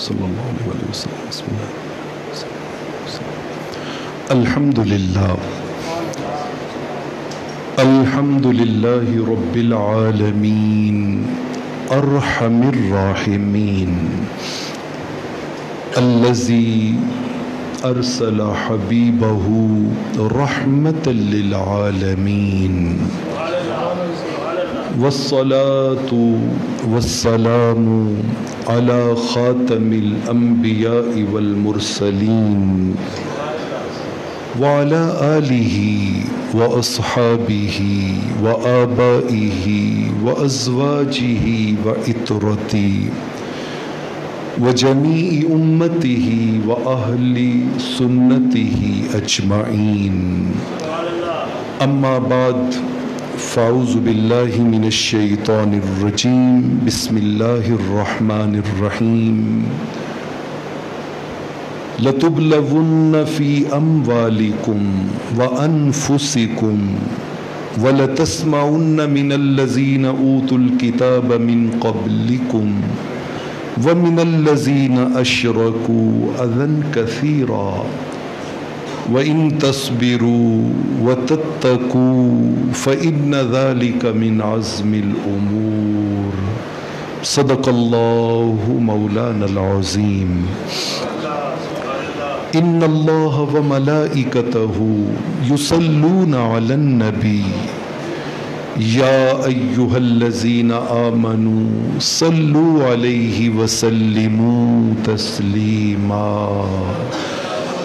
صلی اللہ علیہ وسلم. بسم اللہ. الحمدللہ الحمدللہ رب العالمین ارحم الراحمین الذی ارسل حبیبہ رحمة للعالمین والصلاة والسلام على خاتم الأنبياء والمرسلين وعلى آله وأصحابه وآبائه وأزواجه وإطرته وجميع أمته وأهل سنته أجمعين. أما بعد فاعوذ باللہ من الشیطان الرجیم. بسم اللہ الرحمن الرحیم. لَتُبْلَوُنَّ فِي أَمْوَالِكُمْ وَأَنفُسِكُمْ وَلَتَسْمَعُنَّ مِنَ الَّذِينَ أُوتُوا الْكِتَابَ مِنْ قَبْلِكُمْ وَمِنَ الَّذِينَ أَشْرَكُوا أَذًى كَثِيرًا وَإِن تَصْبِرُوا وَتَتَّقُوا فَإِنَّ ذَلِكَ مِنْ عَزْمِ الْأُمُورِ. صدق اللہ مولانا العظیم. ان اللہ وملائکتہ یصلون علی النبی یا ایہا الذین آمنوا صلوا علیہ وسلموا تسلیما.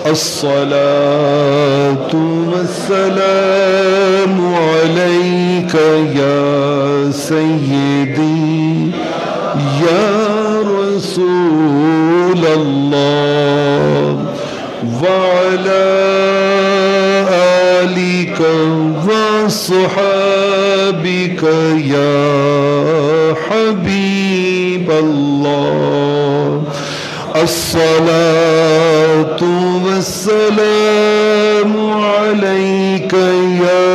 الصلاة والسلام عليك يا سيدي يا رسول الله وعلى آلك وصحابك يا حبيب الله. الصلاة والسلام عليك يا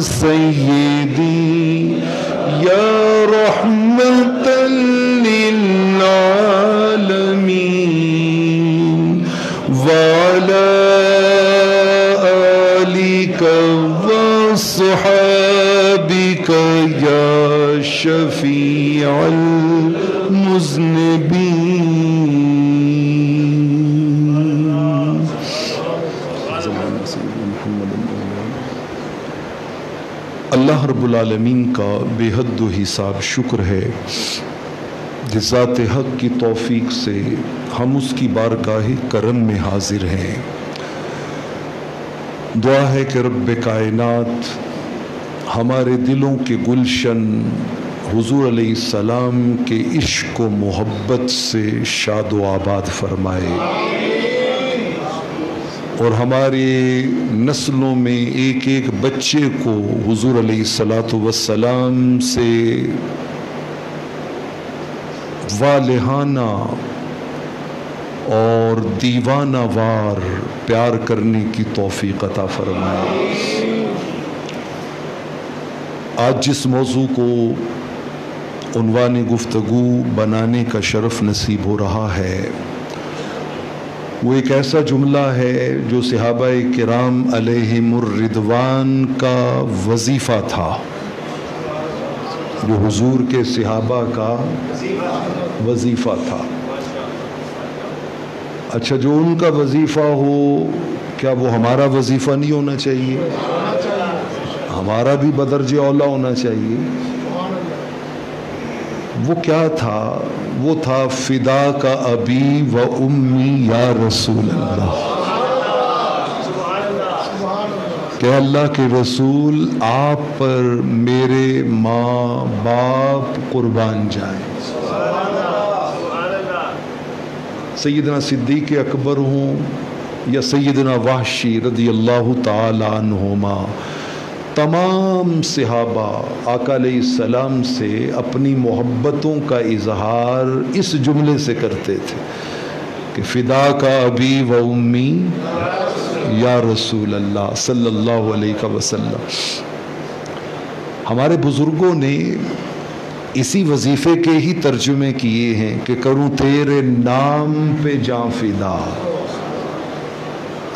سيدي يا رحمة للعالمين وعلى آلك وصحابك يا شفيع المذنبين. اللہ رب العالمین کا بے حد و حساب شکر ہے جس ذات حق کی توفیق سے ہم اس کی بارگاہ کرم میں حاضر ہیں. دعا ہے کہ رب کائنات ہمارے دلوں کے گلشن حضور علیہ السلام کے عشق و محبت سے شاد و آباد فرمائے اور ہمارے نسلوں میں ایک ایک بچے کو حضور علیہ السلام سے والہانہ اور دیوانہ وار پیار کرنے کی توفیق عطا فرمائے. آج جس موضوع کو عنوان گفتگو بنانے کا شرف نصیب ہو رہا ہے وہ ایک ایسا جملہ ہے جو صحابہ کرام علیہم الرضوان کا وظیفہ تھا، جو حضور کے صحابہ کا وظیفہ تھا. اچھا، جو ان کا وظیفہ ہو کیا وہ ہمارا وظیفہ نہیں ہونا چاہیے؟ ہمارا بھی بدرجہ اولا ہونا چاہیے. وہ کیا تھا؟ وہ تھا فدا کا ابی و امی یا رسول اللہ، کہ اللہ کے رسول آپ پر میرے ماں باپ قربان جائیں. سیدنا صدیق اکبر ہوں یا سیدنا وحشی رضی اللہ تعالی عنہما، تمام صحابہ آقا علیہ السلام سے اپنی محبتوں کا اظہار اس جملے سے کرتے تھے کہ فدا کا ابی و امی یا رسول اللہ صلی اللہ علیہ وسلم. ہمارے بزرگوں نے اسی وظیفے کے ہی ترجمے کیے ہیں کہ کروں تیرے نام پہ جاں فدا.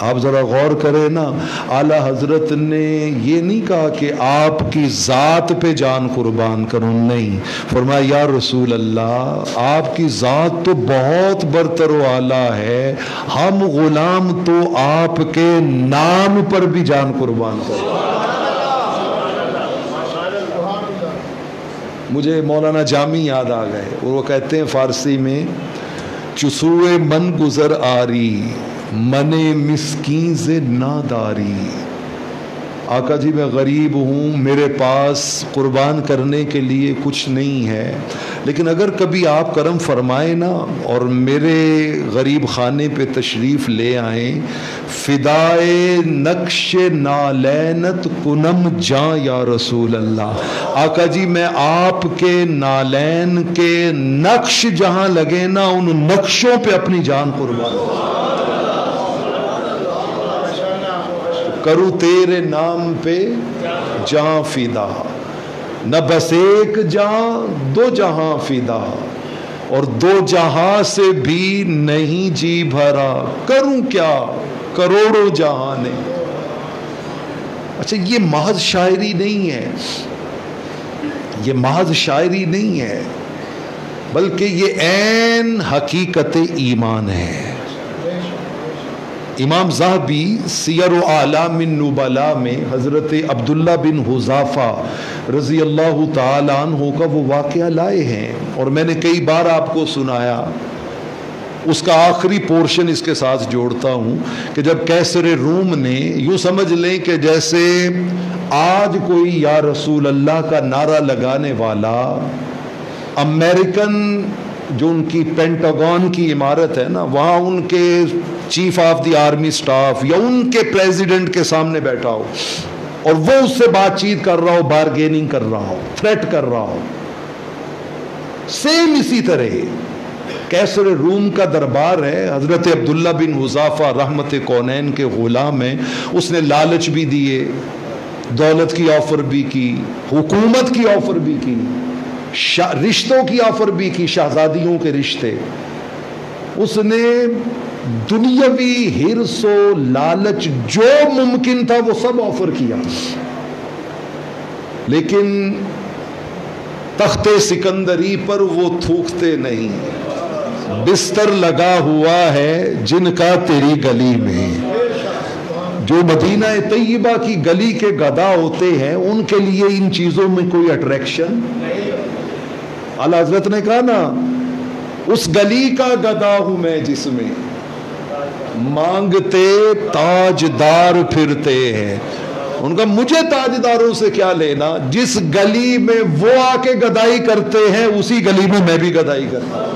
آپ ذرا غور کریں نا، اعلیٰ حضرت نے یہ نہیں کہا کہ آپ کی ذات پہ جان قربان کروں، نہیں، فرمایا یا رسول اللہ آپ کی ذات تو بہت برتر و اعلیٰ ہے، ہم غلام تو آپ کے نام پر بھی جان قربان کریں. مجھے مولانا جامی یاد آ گئے، اور وہ کہتے ہیں فارسی میں، چسوئے من گزر آری من مسکین سے ناداری. آقا جی میں غریب ہوں، میرے پاس قربان کرنے کے لیے کچھ نہیں ہے، لیکن اگر کبھی آپ کرم فرمائیں نا اور میرے غریب خانے پہ تشریف لے آئیں، فدائے نقش نالینت کنم جاں یا رسول اللہ. آقا جی میں آپ کے نالین کے نقش جہاں لگے نا ان نقشوں پہ اپنی جان قربان کروں تیرے نام پہ جاں فدا. نہ بس ایک جاں دو جہاں فدا، اور دو جہاں سے بھی نہیں جی بھرا، کروں کیا کروڑوں جہاں نے. اچھا یہ محض شاعری نہیں ہے، یہ محض شاعری نہیں ہے، بلکہ یہ عین حقیقت ایمان ہے. امام ذہبی سیر و اعلام النبلاء میں حضرت عبداللہ بن حذافہ رضی اللہ تعالی عنہ کا وہ واقعہ لائے ہیں، اور میں نے کئی بار آپ کو سنایا. اس کا آخری پورشن اس کے ساتھ جوڑتا ہوں کہ جب کیسر روم نے، یوں سمجھ لیں کہ جیسے آج کوئی یا رسول اللہ کا نعرہ لگانے والا امریکن جو ان کی پینٹاگون کی عمارت ہے نا، وہاں ان کے chief of the army staff یا ان کے پریزیڈنٹ کے سامنے بیٹھا ہو اور وہ اس سے بات چیت کر رہا ہو، بارگیننگ کر رہا ہو، تھریٹ کر رہا ہو. سیم اسی طرح کیسر روم کا دربار ہے، حضرت عبداللہ بن حذافہ رحمت کونین کے غلام ہیں، اس نے لالچ بھی دیے، دولت کی آفر بھی کی، حکومت کی آفر بھی کی، رشتوں کی آفر بھی کی، شہزادیوں کے رشتے. اس نے دنیاوی ہرس و لالچ جو ممکن تھا وہ سب آفر کیا، لیکن تخت سکندری پر وہ تھوکتے نہیں. بستر لگا ہوا ہے جن کا تیری گلی میں، جو مدینہ طیبہ کی گلی کے گدا ہوتے ہیں ان کے لیے ان چیزوں میں کوئی اٹریکشن. اعلیٰ حضرت نے کہا نا، اس گلی کا گدا ہوں میں جس میں مانگتے تاجدار پھرتے ہیں. ان کا مجھے تاجداروں سے کیا لینا، جس گلی میں وہ آ کے گدائی کرتے ہیں اسی گلی میں میں بھی گدائی کرتا ہوں.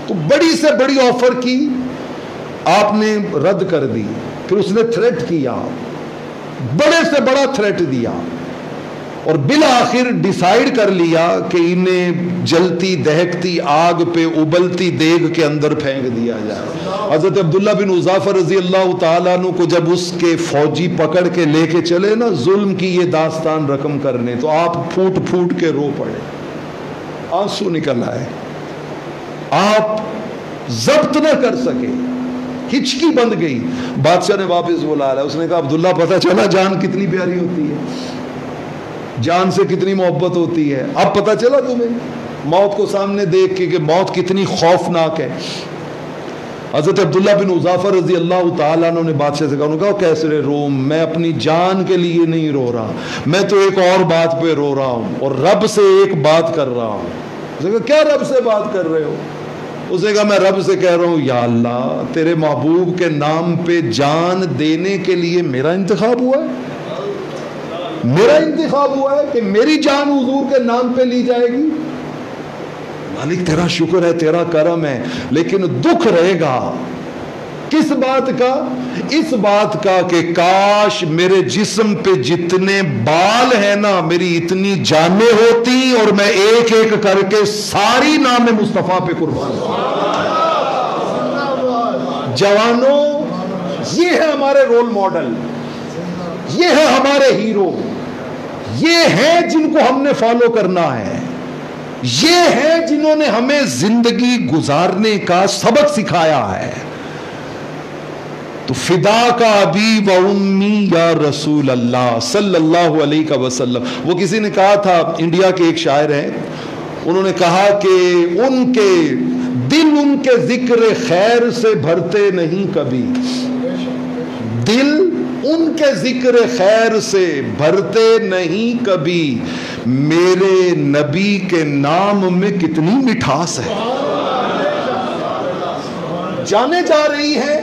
تو بڑی سے بڑی آفر کی، آپ نے رد کر دی. پھر اس نے تھریٹ کیا، بڑے سے بڑا تھریٹ دیا، اور بالآخر ڈیسائیڈ کر لیا کہ انہیں جلتی دہکتی آگ پہ ابلتی دیگ کے اندر پھینک دیا جائے. حضرت عبداللہ بن حذافہ رضی اللہ تعالیٰ عنہ کو جب اس کے فوجی پکڑ کے لے کے چلے نا ظلم کی یہ داستان رقم کرنے، تو آپ پھوٹ پھوٹ کے رو پڑے، آنسو نکل آئے، آپ ضبط نہ کر سکے، ہچکی بند گئی. بادشاہ نے واپس بلا لایا. اس نے کہا عبداللہ پتہ چلا جان کتنی پیاری ہوتی ہے، جان سے کتنی محبت ہوتی ہے. اب پتہ چلا تمہیں موت کو سامنے دیکھ کے کہ موت کتنی خوفناک ہے. حضرت عبداللہ بن حذافہ رضی اللہ تعالیٰ عنہ نے بادشاہ سے کہا کیسر روم، میں اپنی جان کے لیے نہیں رو رہا، میں تو ایک اور بات پہ رو رہا ہوں اور رب سے ایک بات کر رہا ہوں. اس نے کہا کیا رب سے بات کر رہے ہو؟ اس نے کہا میں رب سے کہہ رہا ہوں یا اللہ تیرے محبوب کے نام پہ جان دینے کے لیے میرا انتخاب ہوا ہے، میرا انتخاب ہوا ہے کہ میری جان حضور کے نام پہ لی جائے گی. مالک تیرا شکر ہے، تیرا کرم ہے، لیکن دکھ رہے گا کس بات کا؟ اس بات کا کہ کاش میرے جسم پہ جتنے بال ہیں نا میری اتنی جانیں ہوتی اور میں ایک ایک کر کے ساری نام مصطفیٰ پہ قربان. جوانوں یہ ہے ہمارے رول ماڈل، یہ ہے ہمارے ہیرو، یہ ہیں جن کو ہم نے فالو کرنا ہے، یہ ہیں جنہوں نے ہمیں زندگی گزارنے کا سبق سکھایا ہے۔ تو فدا کا ابی و امی یا رسول اللہ صلی اللہ علیہ وسلم۔ وہ کسی نے کہا تھا، انڈیا کے ایک شاعر ہیں، انہوں نے کہا کہ ان کے دل ان کے ذکر خیر سے بھرتے نہیں کبھی، دل ان کے ذکر خیر سے بھرتے نہیں کبھی، میرے نبی کے نام میں کتنی مٹھاس ہے۔ جانے جا رہی ہے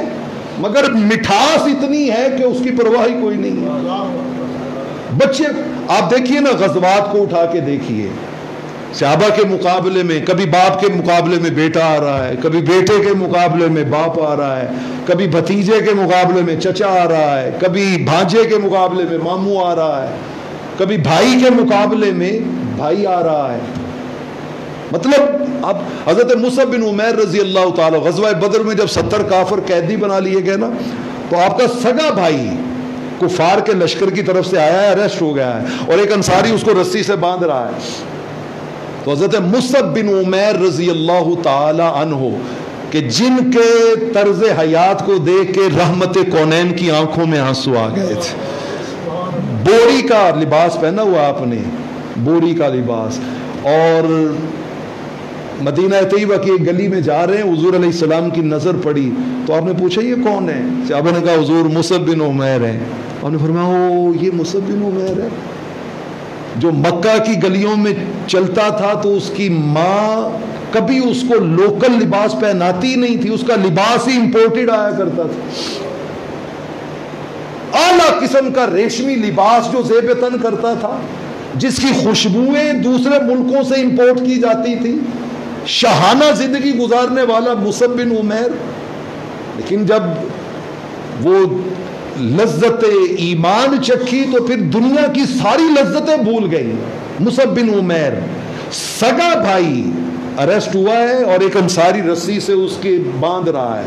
مگر مٹھاس اتنی ہے کہ اس کی پرواہ ہی کوئی نہیں ہے۔ بچے آپ دیکھیے نا، غزوات کو اٹھا کے دیکھیے، صحابہ کے مقابلے میں کبھی باپ کے مقابلے میں بیٹا آ رہا ہے، کبھی بیٹے کے مقابلے میں باپ آ رہا ہے، کبھی بھتیجے کے مقابلے میں چچا آ رہا ہے، کبھی بھانجے کے مقابلے میں ماموں آ رہا ہے، کبھی بھائی کے مقابلے میں بھائی آ رہا ہے۔ مطلب اب حضرت مصعب بن عمیر رضی اللہ تعالی غزوہ بدر میں جب 70 کافر قیدی بنا لیے گئے نا، تو آپ کا سگا بھائی کفار کے لشکر کی طرف سے آیا ہے، اریسٹ ہو گیا ہے، اور ایک انصاری اس کو رسی سے باندھ رہا ہے۔ تو حضرت مصعب بن عمیر رضی اللہ تعالی عنہ کہ جن کے طرز حیات کو دیکھ کے رحمت کونین کی آنکھوں میں آنسو آ گئے تھے، بوری کا لباس پہنا ہوا آپ نے، بوری کا لباس، اور مدینہ طیبہ کی ایک گلی میں جا رہے ہیں، حضور علیہ السلام کی نظر پڑی تو آپ نے پوچھا یہ کون ہے؟ صحابہ نے کہا حضور مصعب بن عمیر ہے۔ آپ نے فرمایا او یہ مصعب بن عمیر ہے جو مکہ کی گلیوں میں چلتا تھا تو اس کی ماں کبھی اس کو لوکل لباس پہناتی نہیں تھی، اس کا لباس ہی امپورٹڈ آیا کرتا تھا، اعلیٰ قسم کا ریشمی لباس جو زیب تن کرتا تھا، جس کی خوشبوئیں دوسرے ملکوں سے امپورٹ کی جاتی تھی، شاہانہ زندگی گزارنے والا مصعب بن عمیر۔ لیکن جب وہ لذت ایمان چکھی تو پھر دنیا کی ساری لذتیں بھول گئی۔ مصعب بن عمیر سگا بھائی اریسٹ ہوا ہے اور ایک انصاری رسی سے اس کے باندھ رہا ہے،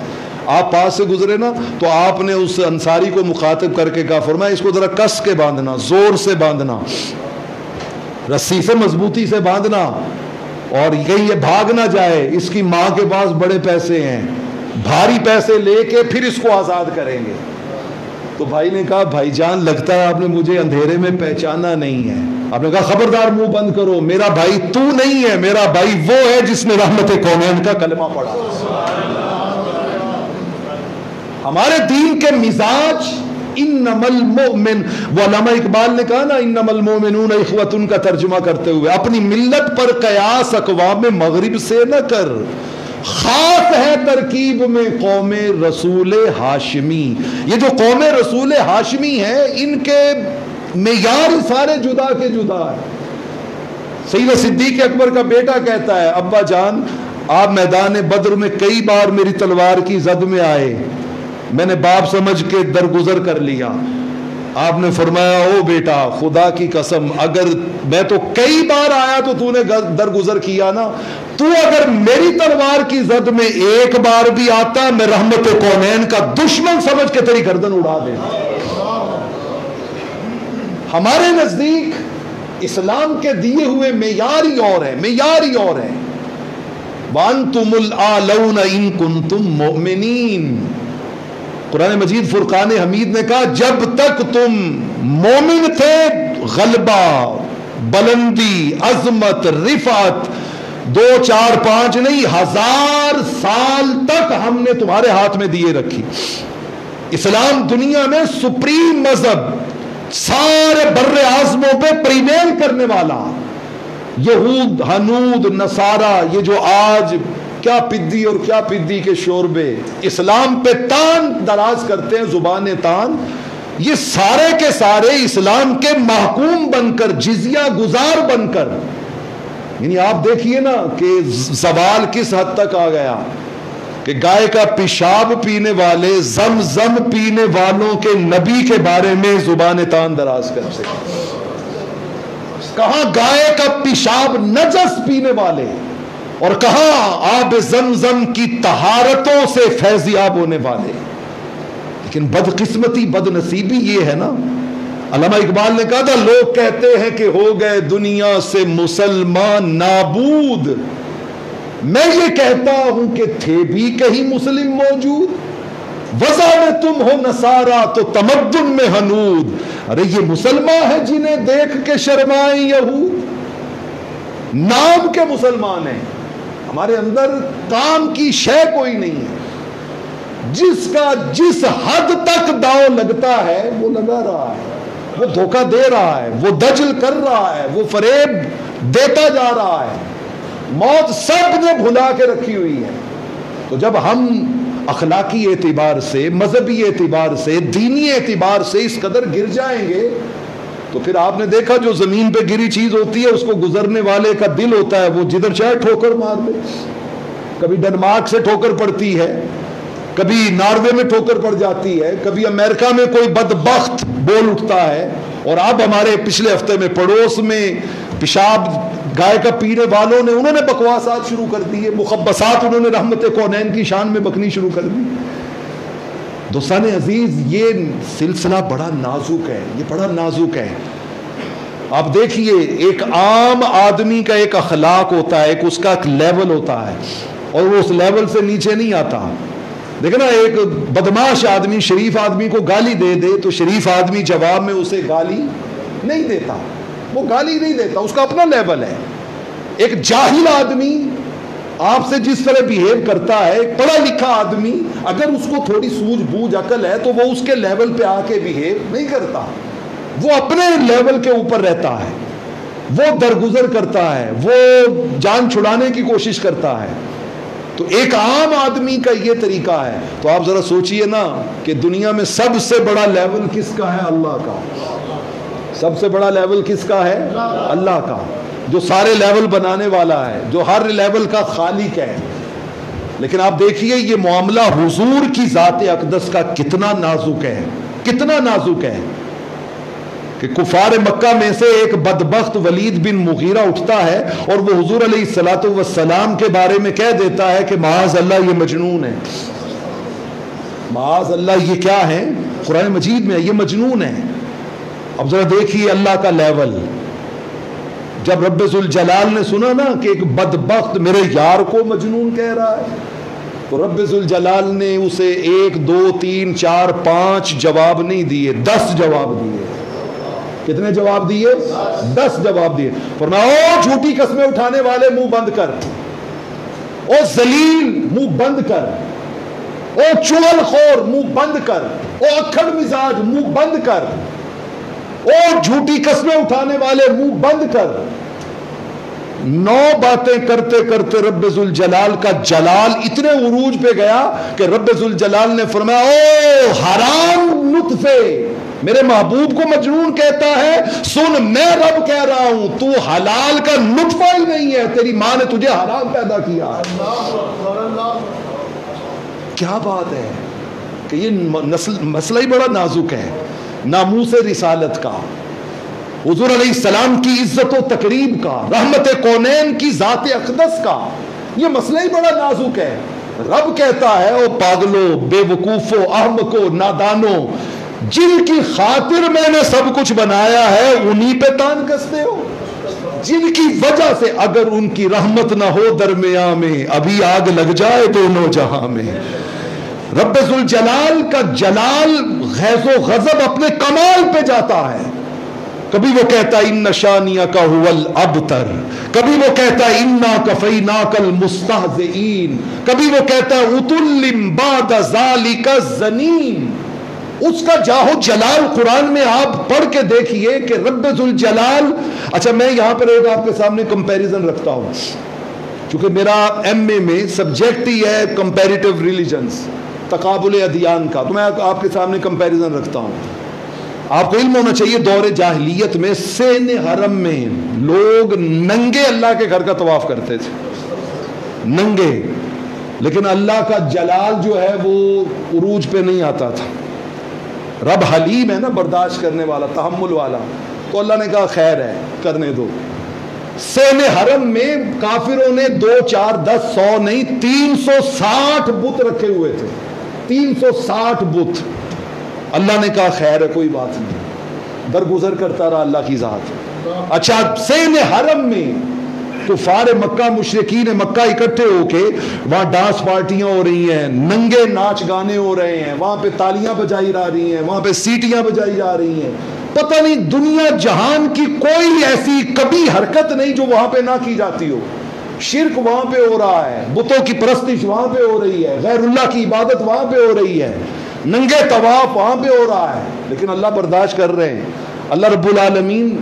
آپ پاس سے گزرے نا تو آپ نے اس انصاری کو مخاطب کر کے کہا، فرمایا اس کو ذرا کس کے باندھنا، زور سے باندھنا، رسی سے مضبوطی سے باندھنا، اور کہیں یہ بھاگ نہ جائے، اس کی ماں کے پاس بڑے پیسے ہیں، بھاری پیسے لے کے پھر اس کو آزاد کریں گے۔ تو بھائی نے کہا بھائی جان لگتا ہے آپ نے مجھے اندھیرے میں پہچانا نہیں ہے۔ آپ نے کہا خبردار منہ بند کرو، میرا بھائی تو نہیں ہے، میرا بھائی وہ ہے جس نے رحمت کونین کا کلمہ پڑھا۔ ہمارے دین کے مزاج انما المؤمن، وہ علامہ اقبال نے کہا نا انما المؤمنون اخوۃ کا ترجمہ کرتے ہوئے، اپنی ملت پر قیاس اقوام مغرب سے نہ کر، خاص ہے ترکیب میں قوم رسول ہاشمی۔ یہ جو قوم رسول ہاشمی ہے ان کے معیار سارے جدا کے جدا ہے۔ سیدنا صدیق اکبر کا بیٹا کہتا ہے ابا جان آپ میدان بدر میں کئی بار میری تلوار کی زد میں آئے، میں نے باپ سمجھ کے درگزر کر لیا۔ آپ نے فرمایا او بیٹا خدا کی قسم اگر میں تو کئی بار آیا تو نے درگزر کیا نا، تو اگر میری تلوار کی زد میں ایک بار بھی آتا میں رحمت کونین کا دشمن سمجھ کے تیری گردن اڑا دیتا۔ ہمارے نزدیک اسلام کے دیے ہوئے معیار ہی اور ہے، معیار ہی اور ہے۔ وَأَنْتُمُ الْأَعْلَوْنَ إِن كُنتُم مُؤْمِنِينَ، قرآن مجید فرقان حمید نے کہا جب تک تم مومن تھے غلبہ، بلندی، عظمت، رفعت 2 4 5 نہیں 1000 سال تک ہم نے تمہارے ہاتھ میں دیے رکھی۔ اسلام دنیا میں سپریم مذہب، سارے بر اعظموں پہ پریویل کرنے والا۔ یہود، ہنود، نصارہ، یہ جو آج کیا پدی اور کیا پدی کے شوربے اسلام پہ تان دراز کرتے ہیں، زبان تان، یہ سارے کے سارے اسلام کے محکوم بن کر، جزیہ گزار بن کر، یعنی آپ دیکھیے نا کہ زوال کس حد تک آ گیا کہ گائے کا پیشاب پینے والے زمزم پینے والوں کے نبی کے بارے میں زبان تان دراز کرتے ہیں۔ کہاں گائے کا پیشاب نجس پینے والے اور کہاں آب زمزم کی طہارتوں سے فیضیاب ہونے والے۔ لیکن بدقسمتی، بد نصیبی یہ ہے نا علامہ اقبال نے کہا تھا لوگ کہتے ہیں کہ ہو گئے دنیا سے مسلمان نابود، میں یہ کہتا ہوں کہ تھے بھی کہیں مسلم موجود، وضع میں تم ہو نصارا تو تمدن میں ہنود، ارے یہ مسلمان ہیں جنہیں دیکھ کے شرمائیں یہود، نام کے مسلمان ہیں، ہمارے اندر کام کی شے کوئی نہیں ہے، جس کا جس حد تک داؤ لگتا ہے وہ لگا رہا ہے، وہ دھوکہ دے رہا ہے، وہ دجل کر رہا ہے، وہ فریب دیتا جا رہا ہے، موت سب نے بھلا کے رکھی ہوئی ہے۔ تو جب ہم اخلاقی اعتبار سے، مذہبی اعتبار سے، دینی اعتبار سے اس قدر گر جائیں گے تو پھر آپ نے دیکھا جو زمین پہ گری چیز ہوتی ہے اس کو گزرنے والے کا دل ہوتا ہے وہ جدھر چاہے ٹھوکر مار دے، کبھی ڈنمارک سے ٹھوکر پڑتی ہے، کبھی ناروے میں ٹھوکر پڑ جاتی ہے، کبھی امریکہ میں کوئی بدبخت بول اٹھتا ہے، اور اب ہمارے پچھلے ہفتے میں پڑوس میں پیشاب گائے کا پینے والوں نے انہوں نے بکواسات شروع کر دی ہے، مخبصات انہوں نے رحمت کونین کی شان میں بکنی شروع کر دی۔ دوستان عزیز یہ سلسلہ بڑا نازک ہے، یہ بڑا نازک ہے۔ آپ دیکھیے ایک عام آدمی کا ایک اخلاق ہوتا ہے، ایک اس کا ایک لیول ہوتا ہے، اور وہ اس لیول سے نیچے نہیں آتا۔ دیکھیں نا ایک بدماش آدمی شریف آدمی کو گالی دے دے تو شریف آدمی جواب میں اسے گالی نہیں دیتا، وہ گالی نہیں دیتا، اس کا اپنا لیول ہے۔ ایک جاہل آدمی آپ سے جس طرح بیہیو کرتا ہے، ایک پڑھا لکھا آدمی اگر اس کو تھوڑی سوجھ بوجھ عقل ہے تو وہ اس کے لیول پہ آ کے بیہیو نہیں کرتا، وہ اپنے لیول کے اوپر رہتا ہے، وہ درگزر کرتا ہے، وہ جان چھڑانے کی کوشش کرتا ہے۔ تو ایک عام آدمی کا یہ طریقہ ہے۔ تو آپ ذرا سوچئے نا کہ دنیا میں سب سے بڑا لیول کس کا ہے؟ اللہ کا۔ سب سے بڑا لیول کس کا ہے؟ اللہ کا، جو سارے لیول بنانے والا ہے، جو ہر لیول کا خالق ہے۔ لیکن آپ دیکھیے یہ معاملہ حضور کی ذات اقدس کا کتنا نازک ہے، کتنا نازک ہے کہ کفار مکہ میں سے ایک بدبخت ولید بن مغیرہ اٹھتا ہے اور وہ حضور علیہ الصلوۃ والسلام کے بارے میں کہہ دیتا ہے کہ معاذ اللہ یہ مجنون ہے، معاذ اللہ یہ کیا ہے؟ قرآن مجید میں یہ مجنون ہے۔ اب ذرا دیکھیے اللہ کا لیول۔ جب رب ذوالجلال نے سنا نا کہ ایک بدبخت میرے یار کو مجنون کہہ رہا ہے تو رب ذوالجلال نے اسے 1 2 3 4 5 جواب نہیں دیے، 10 جواب دیے۔ کتنے جواب دیے؟ 10 جواب دیے۔ فرمایا او جھوٹی قسمیں اٹھانے والے منہ بند کر، او ذلیل منہ بند کر، او چغل خور منہ بند کر، او اکھڑ مزاج منہ بند کر، او جھوٹی قسمیں اٹھانے والے منہ بند کر۔ 9 باتیں کرتے کرتے رب ذوالجلال کا جلال اتنے عروج پہ گیا کہ رب ذوالجلال نے فرمایا او حرام نطفے، میرے محبوب کو مجنون کہتا ہے، سن میں رب کہہ رہا ہوں، تو حلال کا نطفہ ہی نہیں ہے، تیری ماں نے تجھے حرام پیدا کیا ہے۔ کیا بات ہے کہ یہ مسئلہ ہی بڑا نازک ہے، ناموس رسالت کا، حضور علیہ السلام کی عزت و تقریب کا، رحمت کونین کی ذات اقدس کا، یہ مسئلہ ہی بڑا نازک ہے۔ رب کہتا ہے او پاگلو، بے وقوفو، احمقو، نادانو، جن کی خاطر میں نے سب کچھ بنایا ہے انہی پہ تان کستے ہو، جن کی وجہ سے اگر ان کی رحمت نہ ہو درمیان میں ابھی آگ لگ جائے دونوں جہاں میں۔ رب ذوالجلال کا جلال غیظ و غضب اپنے کمال پہ جاتا ہے۔ کبھی وہ کہتا ہے ان شانیک هو الابتر، کبھی وہ کہتا ہے انا کفیناک المستہزئین، کبھی وہ کہتا ہے عتل بعد ذلک الزنیم۔ اس کا جاہو جلال قرآن میں آپ پڑھ کے دیکھئے کہ رب ذوالجلال۔ اچھا میں یہاں پر ایک آپ کے سامنے کمپیریزن رکھتا ہوں، چونکہ میرا ایم اے میں سبجیکٹ ہی ہے کمپیریٹیو ریلیجنز، تقابل ادیان کا، تو میں آپ کے سامنے کمپیریزن رکھتا ہوں۔ آپ کو علم ہونا چاہیے دور جاہلیت میں سین حرم میں لوگ ننگے اللہ کے گھر کا طواف کرتے تھے، ننگے، لیکن اللہ کا جلال جو ہے وہ عروج پہ نہیں آتا تھا۔ رب حلیم ہے نا، برداشت کرنے والا، تحمل والا، تو اللہ نے کہا خیر ہے کرنے دو۔ سین حرم میں کافروں نے 2 4 10 100 نہیں 360 بت رکھے ہوئے تھے، 360 بت۔ اللہ نے کہا خیر ہے کوئی بات نہیں، درگزر کرتا رہا اللہ کی ذات. اچھا سین حرم میں کفار مکہ مشرکین مکہ اکٹھے ہو کے وہاں ڈانس پارٹیاں ہو رہی ہیں, ننگے ناچ گانے ہو رہے ہیں, وہاں پہ تالیاں بجائی جا رہی ہیں, وہاں پہ سیٹیاں بجائی جا رہی ہیں. پتہ نہیں دنیا جہان کی کوئی ایسی کبھی حرکت نہیں جو وہاں پہ نہ کی جاتی ہو. شرک وہاں پہ ہو رہا ہے, بتوں کی پرستش وہاں پہ ہو رہی ہے, غیر اللہ کی عبادت وہاں پہ ہو رہی ہے, ننگے طواف وہاں پہ ہو رہا ہے, لیکن اللہ برداشت کر رہے ہیں. اللہ رب العالمین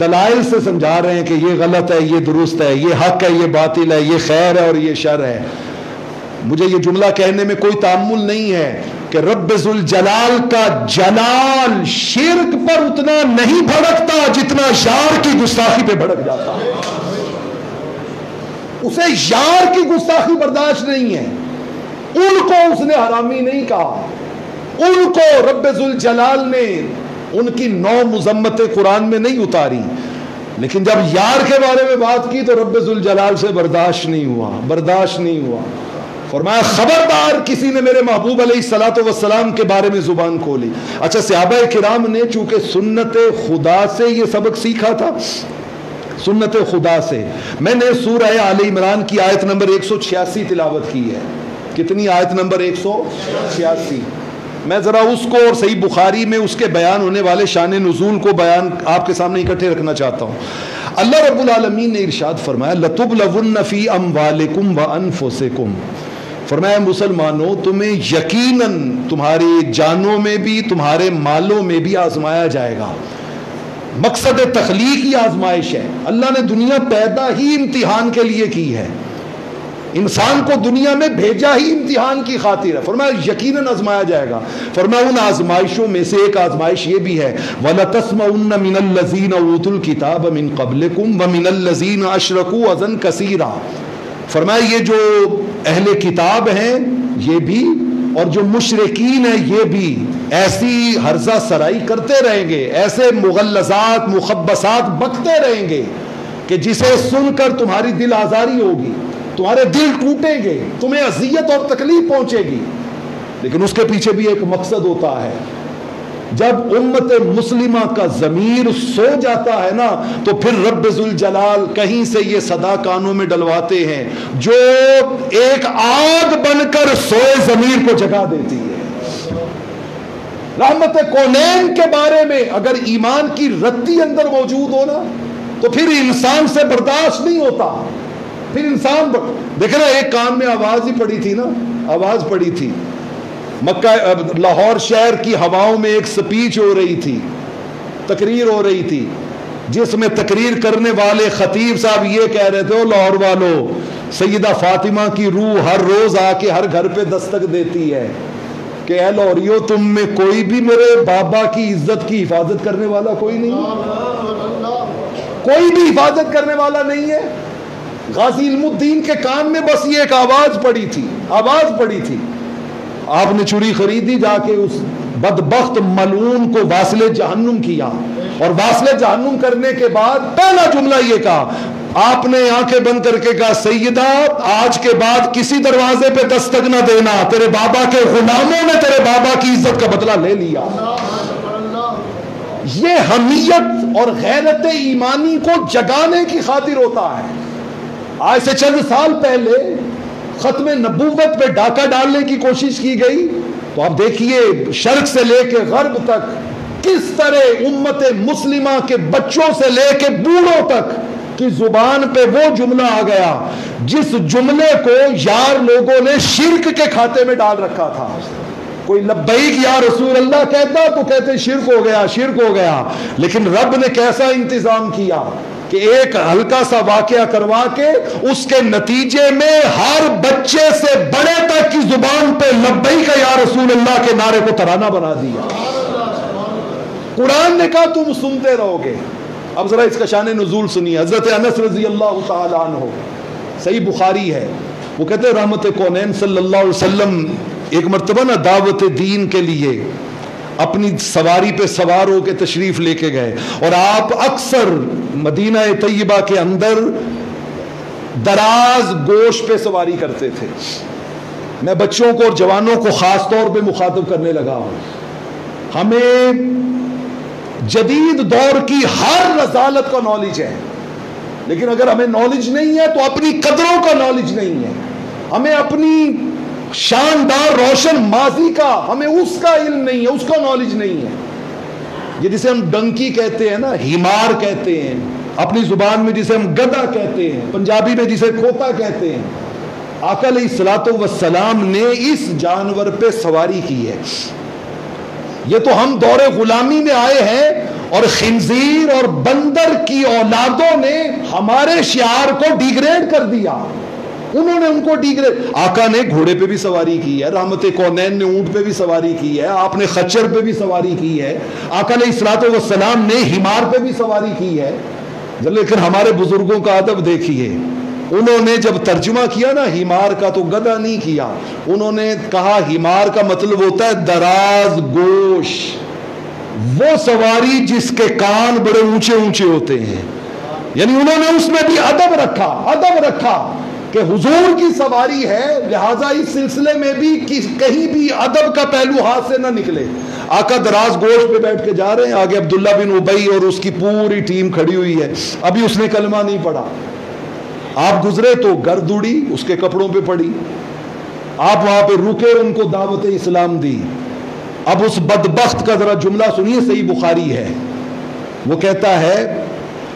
دلائل سے سمجھا رہے ہیں کہ یہ غلط ہے, یہ درست ہے, یہ حق ہے, یہ باطل ہے, یہ خیر ہے اور یہ شر ہے. مجھے یہ جملہ کہنے میں کوئی تأمل نہیں ہے کہ رب ذوالجلال کا جلال شرک پر اتنا نہیں بھڑکتا جتنا یار کی گستاخی پہ بھڑک جاتا ہے. اسے یار کی گستاخی برداشت نہیں ہے. ان کو اس نے حرامی نہیں کہا, ان کو رب ذوالجلال نے ان کی 9 مذمتیں قرآن میں نہیں اتاری, لیکن جب یار کے بارے میں بات کی تو رب ذوالجلال سے برداشت نہیں ہوا. فرمایا خبردار کسی نے میرے محبوب علیہ الصلوۃ والسلام کے بارے میں زبان کھولی. اچھا صحابہ کرام نے چونکہ سنت خدا سے یہ سبق سیکھا تھا, سنت خدا سے. میں نے سورہ آل عمران کی آیت نمبر 186 تلاوت کی ہے. کتنی؟ آیت نمبر 186. میں ذرا اس کو اور صحیح بخاری میں اس کے بیان ہونے والے شان نزول کو بیان آپ کے سامنے اکٹھے رکھنا چاہتا ہوں. اللہ رب العالمین نے ارشاد فرمایا لَتُبْلَوُنَّ فِي أَمْوَالِكُمْ وَأَنفُسِكُمْ. فرمایا مسلمانوں تمہیں یقیناً تمہاری جانوں میں بھی تمہارے مالوں میں بھی آزمایا جائے گا. مقصد تخلیق ہی آزمائش ہے. اللہ نے دنیا پیدا ہی امتحان کے لیے کی ہے, انسان کو دنیا میں بھیجا ہی امتحان کی خاطر ہے. فرمایا یقیناً آزمایا جائے گا. فرمایا ان آزمائشوں میں سے ایک آزمائش یہ بھی ہے وَلَتَسْمَعُنَّ مِنَ الَّذِينَ أُوتُوا الْكِتَابَ مِنْ قَبْلِكُمْ وَمِنَ الَّذِينَ أَشْرَكُوا أَذًى كَثِيرًا. فرمایا یہ جو اہل کتاب ہیں یہ بھی اور جو مشرکین ہیں یہ بھی ایسی ہرزہ سرائی کرتے رہیں گے, ایسے مغلظات مخبصات بکتے رہیں گے کہ جسے سن کر تمہاری دل آزاری ہوگی, تمہارے دل ٹوٹیں گے, تمہیں اذیت اور تکلیف پہنچے گی. لیکن اس کے پیچھے بھی ایک مقصد ہوتا ہے. جب امت مسلمہ کا ضمیر سو جاتا ہے نا تو پھر رب ذوالجلال کہیں سے یہ صدا کانوں میں ڈلواتے ہیں جو ایک آگ بن کر سوئے ضمیر کو جگا دیتی ہے. رحمت کونین کے بارے میں اگر ایمان کی رتی اندر موجود ہو نا تو پھر انسان سے برداشت نہیں ہوتا. پھر انسان دیکھیں نا, ایک کان میں آواز ہی پڑی تھی نا, آواز پڑی تھی مکہ لاہور شہر کی ہواؤں میں ایک سپیچ ہو رہی تھی, تقریر ہو رہی تھی, جس میں تقریر کرنے والے خطیب صاحب یہ کہہ رہے تھے, او لاہور والو سیدہ فاطمہ کی روح ہر روز آ کے ہر گھر پہ دستک دیتی ہے کہ اے لاہوریو تم میں کوئی بھی میرے بابا کی عزت کی حفاظت کرنے والا کوئی نہیں, کوئی بھی حفاظت کرنے والا نہیں ہے. غازی علم الدین کے کان میں بس یہ ایک آواز پڑی تھی, آواز پڑی تھی. آپ نے چوری خریدی, جا کے اس بدبخت ملعون کو واصل جہنم کیا, اور واصل جہنم کرنے کے بعد پہلا جملہ یہ کہا, آپ نے آنکھیں بند کر کے کہا سیدہ آج کے بعد کسی دروازے پہ دستک نہ دینا, تیرے بابا کے غلاموں نے تیرے بابا کی عزت کا بدلہ لے لیا. یہ حمیت اور غیرت ایمانی کو جگانے کی خاطر ہوتا ہے. آج سے چند سال پہلے ختم نبوت پہ ڈاکہ ڈالنے کی کوشش کی گئی تو آپ دیکھیے شرق سے لے کے غرب تک کس طرح امت مسلمہ کے بچوں سے لے کے بوڑھوں تک کی زبان پہ وہ جملہ آ گیا جس جملے کو یار لوگوں نے شرک کے کھاتے میں ڈال رکھا تھا. کوئی لبیک یا رسول اللہ کہتا تو کہتے شرک ہو گیا, شرک ہو گیا. لیکن رب نے کیسا انتظام کیا کہ ایک ہلکا سا واقعہ کروا کے اس کے نتیجے میں ہر بچے سے بڑے تک کی زبان پہ لبیک یا رسول اللہ کے نعرے کو ترانہ بنا دیا. قرآن نے کہا تم سنتے رہو گے. اب ذرا اس کا شان نزول سنیے. حضرت انس رضی اللہ تعالی عنہ, صحیح بخاری ہے, وہ کہتے ہیں رحمت کونین صلی اللہ علیہ وسلم ایک مرتبہ نا دعوت دین کے لیے اپنی سواری پہ سوار ہو کے تشریف لے کے گئے, اور آپ اکثر مدینہ طیبہ کے اندر دراز گوش پہ سواری کرتے تھے. میں بچوں کو اور جوانوں کو خاص طور پہ مخاطب کرنے لگا ہوں. ہمیں جدید دور کی ہر رسالت کا نالج ہے، لیکن اگر ہمیں نالج نہیں ہے تو اپنی قدروں کا نالج نہیں ہے، ہمیں اپنی شاندار روشن ماضی کا، ہمیں اس کا علم نہیں ہے، اس کا نالج نہیں ہے۔ یہ جسے ہم ڈنکی کہتے ہیں نا، ہیمار کہتے ہیں اپنی زبان میں، جسے ہم گدھا کہتے ہیں پنجابی میں، جسے کھوتا کہتے ہیں، آقا علیہ الصلوۃ والسلام نے اس جانور پہ سواری کی ہے۔ یہ تو ہم دور غلامی میں آئے ہیں اور خنزیر اور بندر کی اولادوں نے ہمارے شعار کو ڈیگریڈ کر دیا، انہوں نے ان کو ڈیگریڈ۔ آقا نے گھوڑے پہ بھی سواری کی ہے، رحمت کونین نے اونٹ پہ بھی سواری کی ہے، آپ نے خچر پہ بھی سواری کی ہے، آقا علیہ الصلوۃ والسلام نے ہیمار پہ بھی سواری کی ہے۔ لیکن ہمارے بزرگوں کا ادب دیکھیے، انہوں نے جب ترجمہ کیا نا ہیمار کا تو گدھا نہیں کیا، انہوں نے کہا ہیمار کا مطلب ہوتا ہے دراز گوش، وہ سواری جس کے کان بڑے اونچے اونچے ہوتے ہیں، یعنی انہوں نے اس میں بھی ادب رکھا کہ حضور کی سواری ہے، لہذا اس سلسلے میں بھی کہیں بھی ادب کا پہلو ہاتھ سے نہ نکلے۔ آقا دراز گوشت پہ بیٹھ کے جا رہے ہیں، آگے عبداللہ بن ابی اور اس کی پوری ٹیم کھڑی ہوئی ہے، ابھی اس نے کلمہ نہیں پڑھا، آپ گزرے تو گرد اڑی اس کے کپڑوں پہ پڑی، آپ وہاں پہ رکے، ان کو دعوت اسلام دی۔ اب اس بدبخت کا ذرا جملہ سنیے، صحیح بخاری ہے، وہ کہتا ہے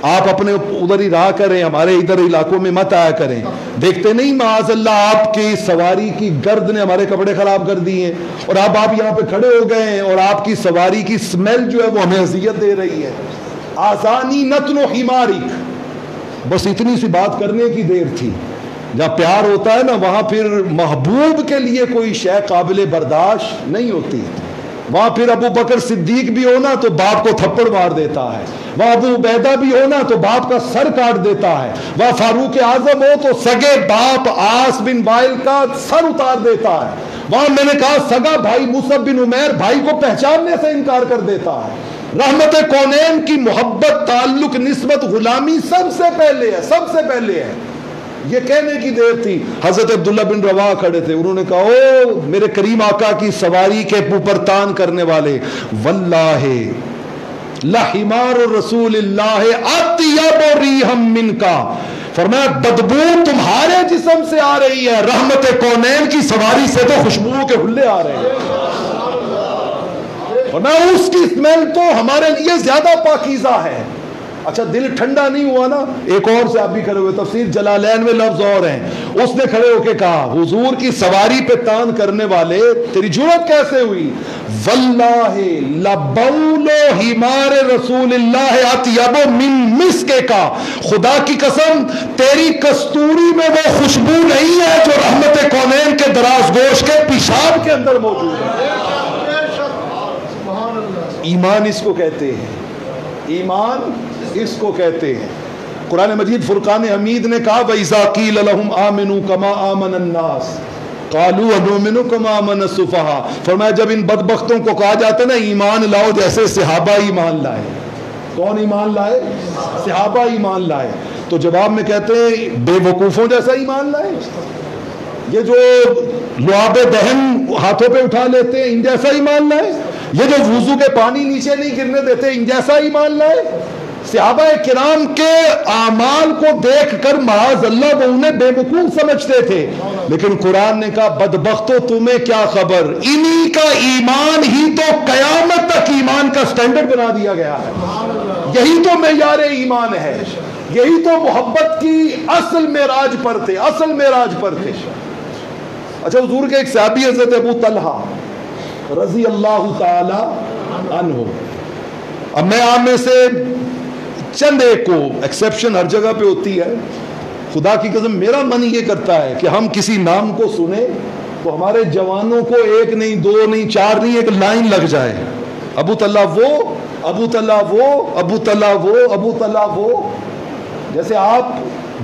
آپ اپنے ادھر ہی رہا کریں، ہمارے ادھر علاقوں میں مت آیا کریں، دیکھتے نہیں معاذ اللہ آپ کی سواری کی گرد نے ہمارے کپڑے خراب کر دیے ہیں، اور اب آپ یہاں پہ کھڑے ہو گئے ہیں اور آپ کی سواری کی سمیل جو ہے وہ ہمیں اذیت دے رہی ہے۔ آسانی نتن و حمارک، بس اتنی سی بات کرنے کی دیر تھی۔ جہاں پیار ہوتا ہے نا وہاں پھر محبوب کے لیے کوئی شے قابل برداشت نہیں ہوتی، وہاں پھر ابو بکر صدیق بھی ہونا تو باپ کو تھپڑ مار دیتا ہے، وہاں ابو عبیدہ بھی ہونا تو باپ کا سر کاٹ دیتا ہے، وہاں فاروق اعظم ہو تو سگے باپ عاص بن وائل کا سر اتار دیتا ہے، وہاں میں نے کہا سگا بھائی مصعب بن عمیر بھائی کو پہچاننے سے انکار کر دیتا ہے۔ رحمت کونین کی محبت، تعلق، نسبت، غلامی سب سے پہلے ہے۔ یہ کہنے کی دیر تھی، حضرت عبداللہ بن رواحہ کھڑے تھے، انہوں نے کہا او میرے کریم آقا کی سواری کے اوپر تان کرنے والے، واللہ لحمار رسول اللہ اطیب ریحا منکا، فرمایا بدبو تمہارے جسم سے آ رہی ہے، رحمت کونین کی سواری سے تو خوشبو کے حلے آ رہے ہیں، فرمایا اس کی اسمیل تو ہمارے لیے زیادہ پاکیزہ ہے۔ اچھا دل ٹھنڈا نہیں ہوا نا، ایک اور سے آپ بھی کھڑے ہوئے، تفسیر جلالین میں لفظ اور ہیں، اس نے کھڑے ہو کے کہا حضور کی سواری پہ تان کرنے والے تیری جرأت کیسے ہوئی؟ واللہ لبول حمار رسول اللہ اطیب من مسک کا، خدا کی قسم تیری کستوری میں وہ خوشبو نہیں ہے جو رحمت کونین کے دراز گوش کے پیشاب کے اندر موجود ہے۔ ایمان اس کو کہتے ہیں، ایمان اس کو کہتے ہیں۔ قرآن مجید فرقان حمید نے کہا وَإِذَا قِيلَ لَهُمْ آمِنُوا كَمَا آمَنَ النَّاسِ قَالُوا وَنُؤْمِنُ كَمَا آمَنَ السُّفَهَاءُ، فرمایا جب ان بدبختوں کو کہا جاتا ہے نا ایمان لاؤ جیسے صحابہ ایمان لائے، کون ایمان لائے؟ صحابہ ایمان لائے، تو جواب میں کہتے ہیں بے وقوفوں جیسا ایمان لائے، یہ جو لعاب دہن ہاتھوں پہ اٹھا لیتے ہیں ان جیسا ایمان لائے، یہ جو وضو کے پانی نیچے نہیں گرنے دیتے ان جیسا ایمان لائے۔ صحابہ کرام کے اعمال کو دیکھ کر معاذ اللہ وہ انہیں بے وقوف سمجھتے تھے، لیکن قرآن نے کہا بدبختو تمہیں کیا خبر، انہی کا ایمان ہی تو قیامت تک ایمان کا سٹینڈرڈ بنا دیا گیا ہے، یہی تو معیار ایمان ہے، یہی تو محبت کی اصل معراج پر تھے، اصل معراج پر تھے۔ اچھا حضور کے ایک صحابی حضرت ابو طلحہ رضی اللہ تعالی عنہ، اب میں آپ میں سے چند ایک کو، ایکسیپشن ہر جگہ پہ ہوتی ہے، خدا کی قسم میرا من یہ کرتا ہے کہ ہم کسی نام کو سنیں تو ہمارے جوانوں کو ایک نہیں دو نہیں چار نہیں ایک لائن لگ جائے، ابو طلحہ وہ، ابو طلحہ وہ، ابو طلحہ وہ، ابو طلحہ وہ، جیسے آپ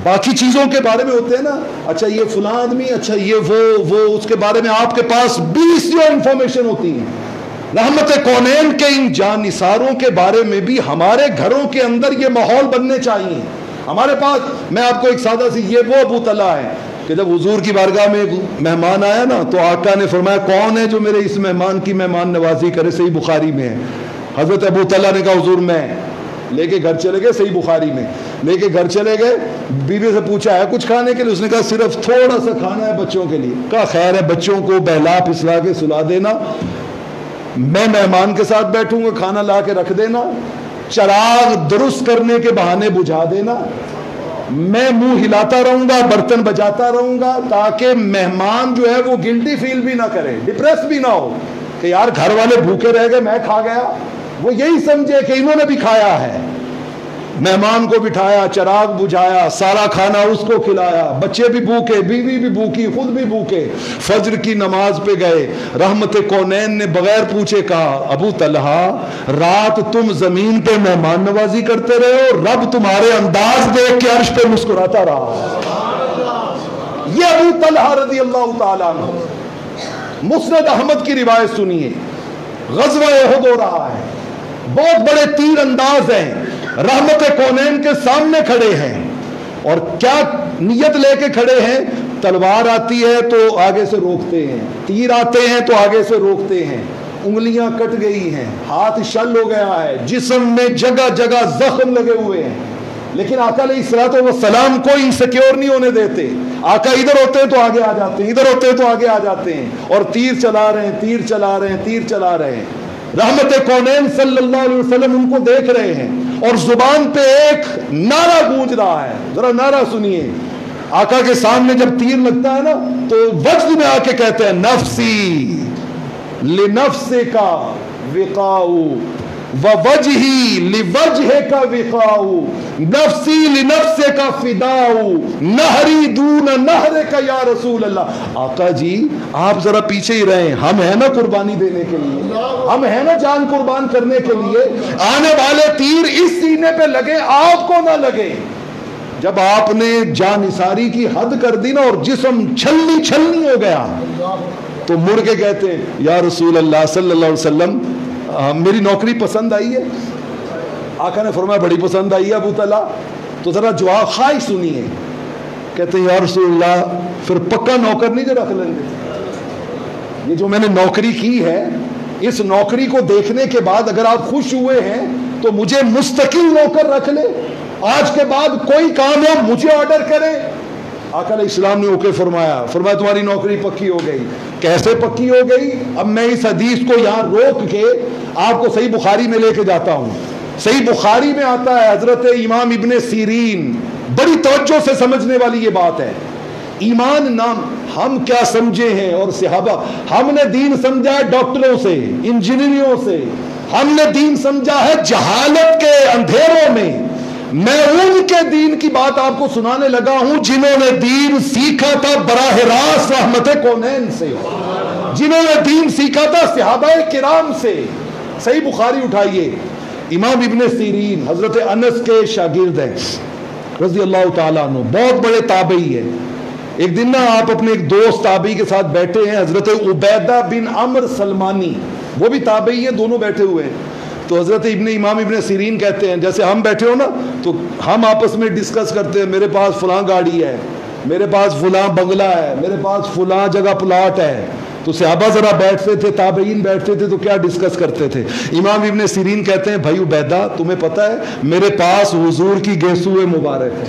باقی چیزوں کے بارے میں ہوتے ہیں نا، اچھا یہ فلاں آدمی، اچھا یہ وہ اس کے بارے میں آپ کے پاس 20 انفارمیشن ہوتی ہے، رحمت کونین کے ان جانثاروں کے بارے میں بھی ہمارے گھروں کے اندر یہ ماحول بننے چاہیے۔ ہمارے پاس میں آپ کو ایک سادہ سی یہ وہ ابو طلحہ ہے کہ جب حضور کی بارگاہ میں ایک مہمان آیا نا تو آقا نے فرمایا کون ہے جو میرے اس مہمان کی مہمان نوازی کرے، صحیح بخاری میں ہے، حضرت ابو طلحہ نے کہا حضور میں لے کے گھر چلے گئے, صحیح بخاری میں لے کے گھر چلے گئے, بیوی سے پوچھا ہے کچھ کھانے کے لیے؟ اس نے کہا صرف تھوڑا سا کھانا ہے بچوں کے لیے. کہا خیر ہے, بچوں کو بہلا پسلا کے سلا دینا, میں مہمان کے ساتھ بیٹھوں گا, کھانا لا کے رکھ دینا, چراغ درست کرنے کے بہانے بجھا دینا, میں منہ ہلاتا رہوں گا, برتن بجاتا رہوں گا, تاکہ مہمان جو ہے وہ گلٹی فیل بھی نہ کرے, ڈپریس بھی نہ ہو کہ یار گھر والے بھوکے رہ گئے میں کھا گیا. وہ یہی سمجھے کہ انہوں نے بھی کھایا ہے. مہمان کو بٹھایا, چراغ بجھایا, سارا کھانا اس کو کھلایا, بچے بھی بھوکے, بیوی بھی بھوکی, خود بھی بھوکے. فجر کی نماز پہ گئے, رحمت کونین نے بغیر پوچھے کہا ابو طلحہ رات تم زمین پہ مہمان نوازی کرتے رہے ہو, رب تمہارے انداز دیکھ کے عرش پہ مسکراتا رہا. یہ ابو طلحہ رضی اللہ تعالیٰ عنہ. مسند احمد کی روایت سنیے, غزوہ احد ہو رہا ہے, بہت بڑے تیر انداز ہیں, رحمت کونین کے سامنے کھڑے ہیں, اور کیا نیت لے کے کھڑے ہیں؟ تلوار آتی ہے تو آگے سے روکتے ہیں, تیر آتے ہیں تو آگے سے روکتے ہیں, انگلیاں کٹ گئی ہیں, ہاتھ شل ہو گیا ہے, جسم میں جگہ جگہ زخم لگے ہوئے ہیں, لیکن آقا علیہ الصلوۃ والسلام کو انسیکیور نہیں ہونے دیتے. آقا ادھر ہوتے ہیں تو آگے آ جاتے ہیں, ادھر ہوتے ہیں تو آگے آ جاتے ہیں, اور تیر چلا رہے ہیں, تیر چلا رہے ہیں, تیر چلا رہے ہیں. رحمت کونین صلی اللہ علیہ وسلم ان کو دیکھ رہے ہیں, اور زبان پہ ایک نعرہ گونج رہا ہے, ذرا نعرہ سنیے. آقا کے سامنے جب تیر لگتا ہے نا تو وجد میں آ کے کہتے ہیں نفسی لنفسک وقاؤ ووجہی لوجہک وقاؤ نفسی لنفسک فداؤ نہری دون نہرک یا رسول اللہ. آقا جی آپ ذرا پیچھے ہی رہیں, ہم ہیں نا قربانی دینے کے لیے, ہم ہیں نا جان قربان کرنے کے لیے. آنے والے تیر اس سینے پہ لگے, آپ کو نہ لگے. جب آپ نے جان نثاری کی حد کر دی نا اور جسم چھلنی چھلنی ہو گیا, تو مڑ کے کہتے ہیں یا رسول اللہ صلی اللہ علیہ وسلم میری نوکری پسند آئی ہے؟ آقا نے فرمایا بڑی پسند آئی ہے ابو طلحہ. تو ذرا جواب خواہش سنیے. کہتے ہیں یا رسول اللہ پھر پکا نوکر نہیں جو رکھ لیں گے؟ یہ جو میں نے نوکری کی ہے, اس نوکری کو دیکھنے کے بعد اگر آپ خوش ہوئے ہیں تو مجھے مستقل نوکر رکھ لے, آج کے بعد کوئی کام ہو مجھے آرڈر کرے. آقا علیہ السلام نے اوکے فرمایا. فرمایا تمہاری نوکری پکی ہو گئی. کیسے پکی ہو گئی؟ اب میں اس حدیث کو یہاں روک کے آپ کو صحیح بخاری میں لے کے جاتا ہوں. صحیح بخاری میں آتا ہے, حضرت امام ابن سیرین, بڑی توجہ سے سمجھنے والی یہ بات ہے. ایمان نام ہم کیا سمجھے ہیں, اور صحابہ ہم نے دین سمجھا ہے ڈاکٹروں سے, انجینئروں سے, ہم نے دین سمجھا ہے جہالت کے اندھیروں میں. میں ان کے دین کی بات آپ کو سنانے لگا ہوں جنہوں نے دین سیکھا تھا براہ راست رحمت کونین سے, جنہوں نے دین سیکھا تھا صحابہ کرام سے. صحیح بخاری اٹھائیے, امام ابن سیرین حضرت انس کے شاگرد ہیں رضی اللہ تعالیٰ عنہ, بہت بڑے تابعی ہیں. ایک دن نا آپ اپنے ایک دوست تابعی کے ساتھ بیٹھے ہیں, حضرت عبیدہ بن عمر سلمانی, وہ بھی تابعی ہیں, دونوں بیٹھے ہوئے ہیں. تو حضرت امام ابن سیرین کہتے ہیں جیسے ہم بیٹھے ہو نا تو ہم آپس میں ڈسکس کرتے ہیں, میرے پاس فلاں گاڑی ہے, میرے پاس فلاں بنگلہ ہے, میرے پاس فلاں جگہ پلاٹ ہے. تو صحابہ ذرا بیٹھتے تھے, تابعین بیٹھتے تھے تو کیا ڈسکس کرتے تھے. امام ابن سیرین کہتے ہیں بھائی عبیدہ تمہیں پتہ ہے میرے پاس حضور کی گیسوئے مبارک ہے,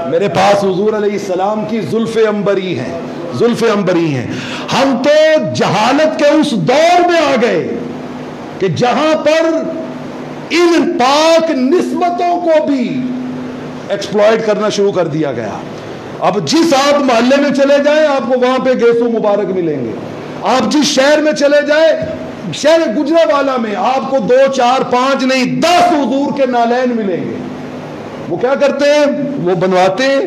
میرے پاس حضور علیہ السلام کی زلف عنبری ہیں, زلف عنبری ہیں. ہم تو جہالت کے اس دور میں آ گئے کہ جہاں پر ان پاک نسبتوں کو بھی ایکسپلائٹ کرنا شروع کر دیا گیا. اب جس آپ محلے میں چلے جائیں آپ کو وہاں پہ گیسو مبارک ملیں گے. آپ جس شہر میں چلے جائیں, شہر گجرانوالہ میں آپ کو 2 4 5 نہیں 10 حضور کے نالین ملیں گے. وہ کیا کرتے ہیں, وہ بنواتے ہیں,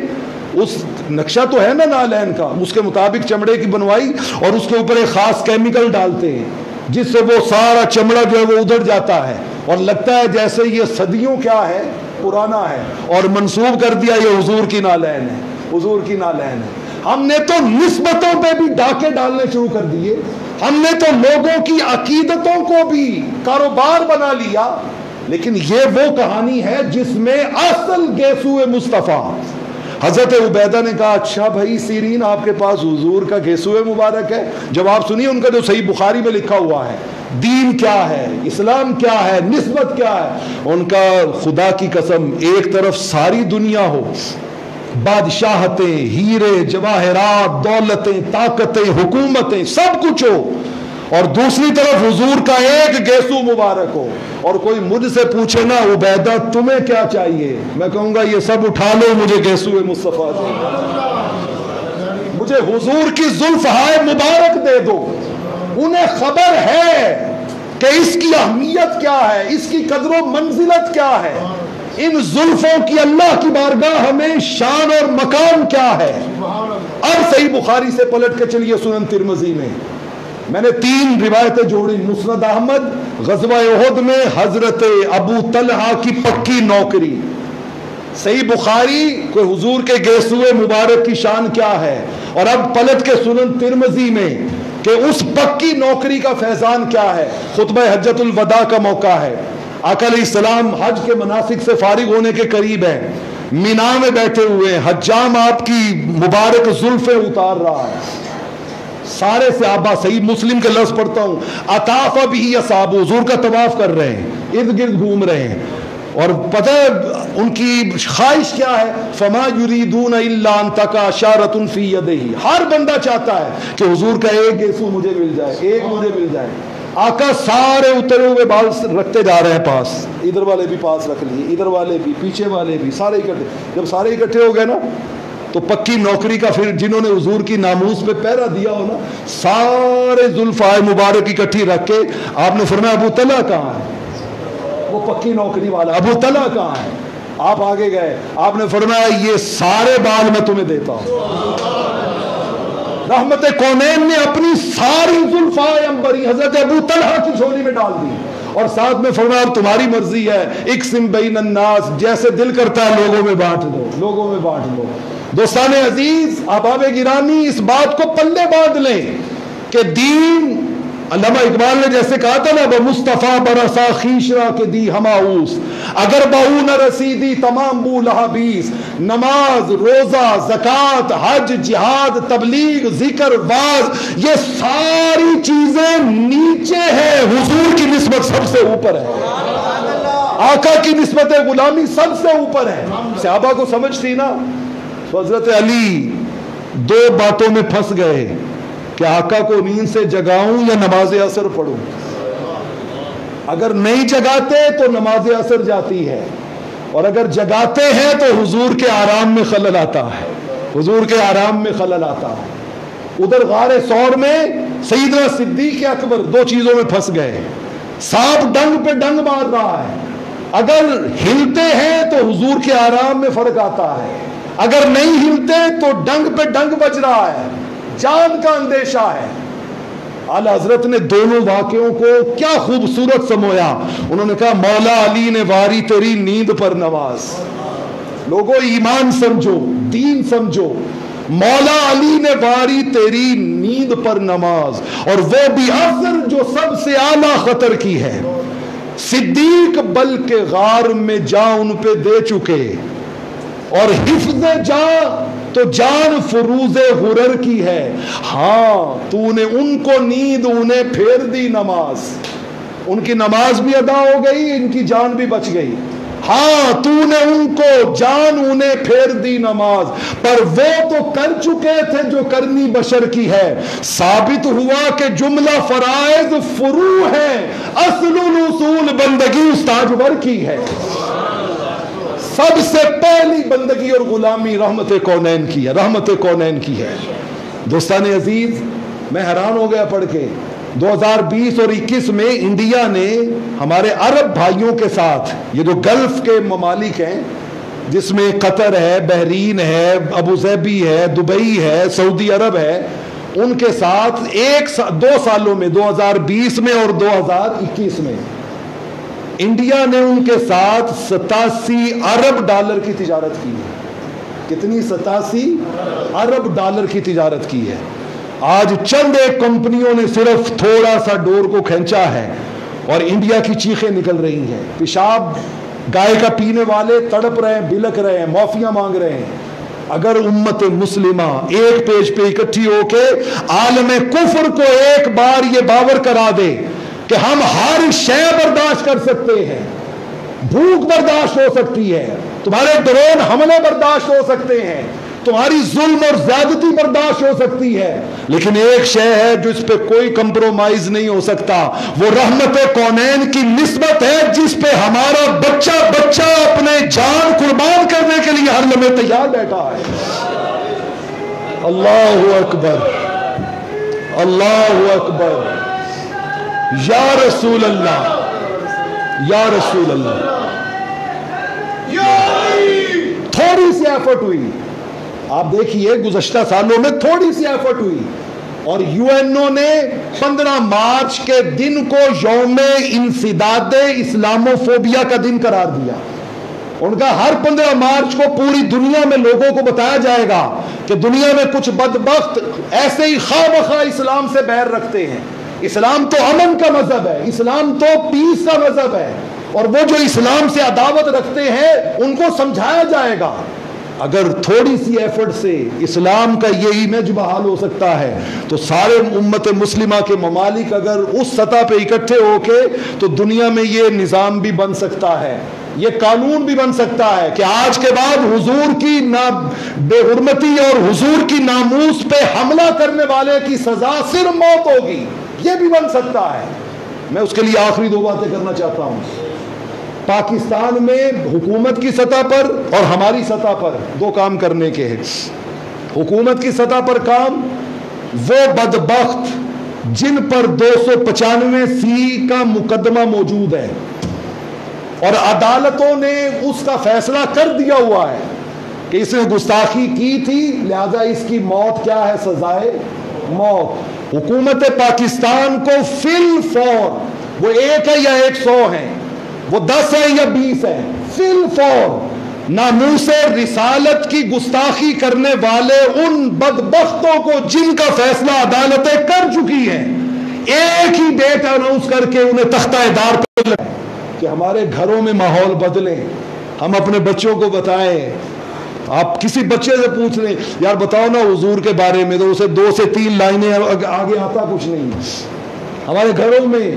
اس نقشہ تو ہے نا نالین کا, اس کے مطابق چمڑے کی بنوائی اور اس کے اوپر ایک خاص کیمیکل ڈالتے ہیں جس سے وہ سارا چمڑا جو ہے وہ ادھر جاتا ہے اور لگتا ہے جیسے یہ صدیوں کیا ہے پرانا ہے, اور منسوب کر دیا یہ حضور کی نالین ہے, حضور کی نالین ہے. ہم نے تو نسبتوں پہ بھی ڈاکے ڈالنے شروع کر دیے, ہم نے تو لوگوں کی عقیدتوں کو بھی کاروبار بنا لیا. لیکن یہ وہ کہانی ہے جس میں اصل گیسوئے مصطفیٰ. حضرت عبیدہ نے کہا اچھا بھائی سیرین آپ کے پاس حضور کا گیسوئے مبارک ہے. جواب سنیے ان کا جو صحیح بخاری میں لکھا ہوا ہے, دین کیا ہے، اسلام کیا ہے، نسبت کیا ہے، ان کا خدا کی قسم ایک طرف ساری دنیا ہو، بادشاہتیں، ہیرے جواہرات، دولتیں، طاقتیں، حکومتیں، سب کچھ ہو، اور دوسری طرف حضور کا ایک گیسو مبارک ہو، اور کوئی مجھ سے پوچھے نا عبیدہ تمہیں کیا چاہیے، میں کہوں گا یہ سب اٹھا لو، مجھے گیسو مصطفیٰ چاہیے، مجھے حضور کی زلفہائے مبارک دے دو۔ انہیں خبر ہے کہ اس کی اہمیت کیا ہے، اس کی قدر و منزلت کیا ہے، ان زلفوں کی اللہ کی بارگاہ میں شان اور مقام کیا ہے۔ اب صحیح بخاری سے پلٹ کے چلیے سنن ترمذی میں نے 3 روایتیں جوڑی، مسند احمد، غزوہ احد میں حضرت ابو طلحہ کی پکی نوکری، صحیح بخاری کوئی حضور کے گیسوئے مبارک کی شان کیا ہے، اور اب پلٹ کے سنن ترمذی میں کہ اس پکی نوکری کا فیضان کیا ہے۔ خطبہ حجۃ الوداع کا موقع ہے، آقا علیہ السلام حج کے مناسک سے فارغ ہونے کے قریب ہیں، مینا میں بیٹھے ہوئے، حجام آپ کی مبارک زلفیں اتار رہا ہے، سارے صحابہ، صحیح مسلم کے لفظ پڑھتا ہوں، اطاف به اصحاب، حضور کا طواف کر رہے ہیں، ارد گرد گھوم رہے ہیں، اور پتہ ہے ان کی خواہش کیا ہے، فما یریدون الا ان تقع شارۃ فی یدہ، ہر بندہ چاہتا ہے کہ حضور کا ایک گیسو مجھے مل جائے، ایک مجھے مل جائے۔ آقا سارے اترے ہوئے بال رکھتے جا رہے ہیں پاس، ادھر والے بھی پاس رکھ لیے، ادھر والے بھی، پیچھے والے بھی، سارے اکٹھے۔ جب سارے اکٹھے ہو گئے نا تو پکی نوکری کا پھر جنہوں نے حضور کی ناموس پہ پہرا دیا ہو نا، سارے زلفائے مبارک اکٹھی رکھ کے آپ نے فرمایا ابو طلحہ کہاں ہے، وہ پکی نوکری والا ابو طلحہ کہاں ہے، آپ آگے گئے، آپ نے فرمایا یہ سارے بال میں تمہیں دیتا ہوں۔ رحمت کونین نے اپنی ساری زلفائے عنبری حضرت ابو طلحہ کی جھولی میں ڈال دی، اور ساتھ میں فرمایا اب تمہاری مرضی ہے، اقسم بین الناس، جیسے دل کرتا ہے لوگوں میں بانٹ دو، لوگوں میں بانٹ دو۔ دوستان عزیز، احباب گرامی، اس بات کو پلے باندھ لیں کہ دین، علامہ اقبال نے جیسے کہا تھا نا، مصطفیٰ برسا خیشرا کے دی ہماؤس، اگر بہو نہ رسیدی تمام بو لہابیس، نماز، روزہ، زکوٰۃ، حج، جہاد، تبلیغ، ذکر، واز، یہ ساری چیزیں نیچے ہیں، حضور کی نسبت سب سے اوپر ہے، آقا کی نسبت غلامی سب سے اوپر ہے۔ صحابہ کو سمجھ تھی نا، تو حضرت علی 2 باتوں میں پھنس گئے کہ آقا کو نیند سے جگاؤں یا نماز عصر پڑھوں، اگر نہیں جگاتے تو نماز عصر جاتی ہے، اور اگر جگاتے ہیں تو حضور کے آرام میں خلل آتا ہے، حضور کے آرام میں خلل آتا ہے۔ ادھر غار ثور میں سیدنا صدیق اکبر 2 چیزوں میں پھنس گئے، سانپ ڈنگ پہ ڈنگ مار رہا ہے، اگر ہلتے ہیں تو حضور کے آرام میں فرق آتا ہے، اگر نہیں ہلتے تو ڈنگ پہ ڈنگ بج رہا ہے، جان کا اندیشہ ہے۔ اعلی حضرت نے دونوں واقعوں کو کیا خوبصورت سمویا، انہوں نے کہا مولا علی نے واری تیری نیند پر نواز، لوگوں ایمان سمجھو، دین سمجھو، مولا علی نے واری تیری نیند پر نماز، اور وہ بھی افضل جو سب سے اعلیٰ خطر کی ہے، صدیق بلکہ غار میں جان ان پہ دے چکے، اور حفظ جان تو جان فروز غرر کی ہے، ہاں تو نے ان کو نیند انہیں پھیر دی نماز، ان کی نماز بھی ادا ہو گئی، ان کی جان بھی بچ گئی، ہاں تو نے ان کو جان انہیں پھیر دی نماز، پر وہ تو کر چکے تھے جو کرنی بشر کی ہے، ثابت ہوا کہ جملہ فرائض فروع ہے، اصل الاصول بندگی استاجور کی ہے، سب سے پہلی بندگی اور غلامی رحمت کونین کی ہے، رحمت کونین کی ہے۔ دوستان عزیز، میں حیران ہو گیا پڑھ کے، 2020 اور 21 میں انڈیا نے ہمارے عرب بھائیوں کے ساتھ، یہ جو گلف کے ممالک ہیں جس میں قطر ہے، بحرین ہے، ابوظہبی ہے، دبئی ہے، سعودی عرب ہے، ان کے ساتھ 2 سالوں میں 2020 میں اور 2021 میں انڈیا نے ان کے ساتھ 87 ارب ڈالر کی تجارت کی ہے۔ کتنی؟ 87 ارب ڈالر کی تجارت کی ہے۔ آج چند ایک کمپنیوں نے صرف تھوڑا سا ڈور کو کھینچا ہے اور انڈیا کی چیخیں نکل رہی ہیں، پیشاب گائے کا پینے والے تڑپ رہے ہیں، بلک رہے ہیں، معافیاں مانگ رہے ہیں۔ اگر امت مسلمہ ایک پیج پہ اکٹھی ہو کے عالم کفر کو ایک بار یہ باور کرا دے کہ ہم ہر شے برداشت کر سکتے ہیں، بھوک برداشت ہو سکتی ہے، تمہارے ڈرون حملے برداشت ہو سکتے ہیں، تمہاری ظلم اور زیادتی برداشت ہو سکتی ہے، لیکن ایک شے ہے جو اس پہ کوئی کمپرومائز نہیں ہو سکتا، وہ رحمت کونین کی نسبت ہے جس پہ ہمارا بچہ بچہ اپنے جان قربان کرنے کے لیے ہر لمحے تیار بیٹھا ہے۔ اللہ اکبر، اللہ اکبر، یا رسول اللہ، یا رسول اللہ۔ تھوڑی سی ایفرٹ ہوئی، آپ دیکھیے گزشتہ سالوں میں تھوڑی سی ایفرٹ ہوئی، اور یو این او نے 15 مارچ کے دن کو یوم انسداد اسلاموفوبیا کا دن قرار دیا۔ ان کا ہر 15 مارچ کو پوری دنیا میں لوگوں کو بتایا جائے گا کہ دنیا میں کچھ بدبخت ایسے ہی خواہ بخواہ اسلام سے بیر رکھتے ہیں۔ اسلام تو امن کا مذہب ہے، اسلام تو پیس کا مذہب ہے، اور وہ جو اسلام سے عداوت رکھتے ہیں ان کو سمجھایا جائے گا۔ اگر تھوڑی سی ایفرٹ سے اسلام کا یہ امیج بحال ہو سکتا ہے تو سارے امت مسلمہ کے ممالک اگر اس سطح پہ اکٹھے ہو کے تو دنیا میں یہ نظام بھی بن سکتا ہے، یہ قانون بھی بن سکتا ہے کہ آج کے بعد حضور کی بے حرمتی اور حضور کی ناموس پہ حملہ کرنے والے کی سزا صرف موت ہوگی، یہ بھی بن سکتا ہے۔ میں اس کے لیے آخری 2 باتیں کرنا چاہتا ہوں۔ پاکستان میں حکومت کی سطح پر اور ہماری سطح پر 2 کام کرنے کے ہیں۔ حکومت کی سطح پر کام، وہ بدبخت جن پر 295(c) کا مقدمہ موجود ہے اور عدالتوں نے اس کا فیصلہ کر دیا ہوا ہے کہ اس نے گستاخی کی تھی لہذا اس کی موت کیا ہے، سزائے موت۔ حکومت پاکستان کو فی الفور، وہ 1 ہے یا 100 ہیں، وہ 10 ہے یا 20 ہے، فی الفور ناموس رسالت کی گستاخی کرنے والے ان بدبختوں کو جن کا فیصلہ عدالتیں کر چکی ہیں، ایک ہی ڈیٹ اناؤنس کر کے انہیں تختہ دار پہ لگائیں کہ ہمارے گھروں میں ماحول بدلیں، ہم اپنے بچوں کو بتائیں۔ آپ کسی بچے سے پوچھ لیں یار بتاؤ نا حضور کے بارے میں، تو اسے 2 سے 3 لائنیں آگے آتا کچھ نہیں۔ ہمارے گھروں میں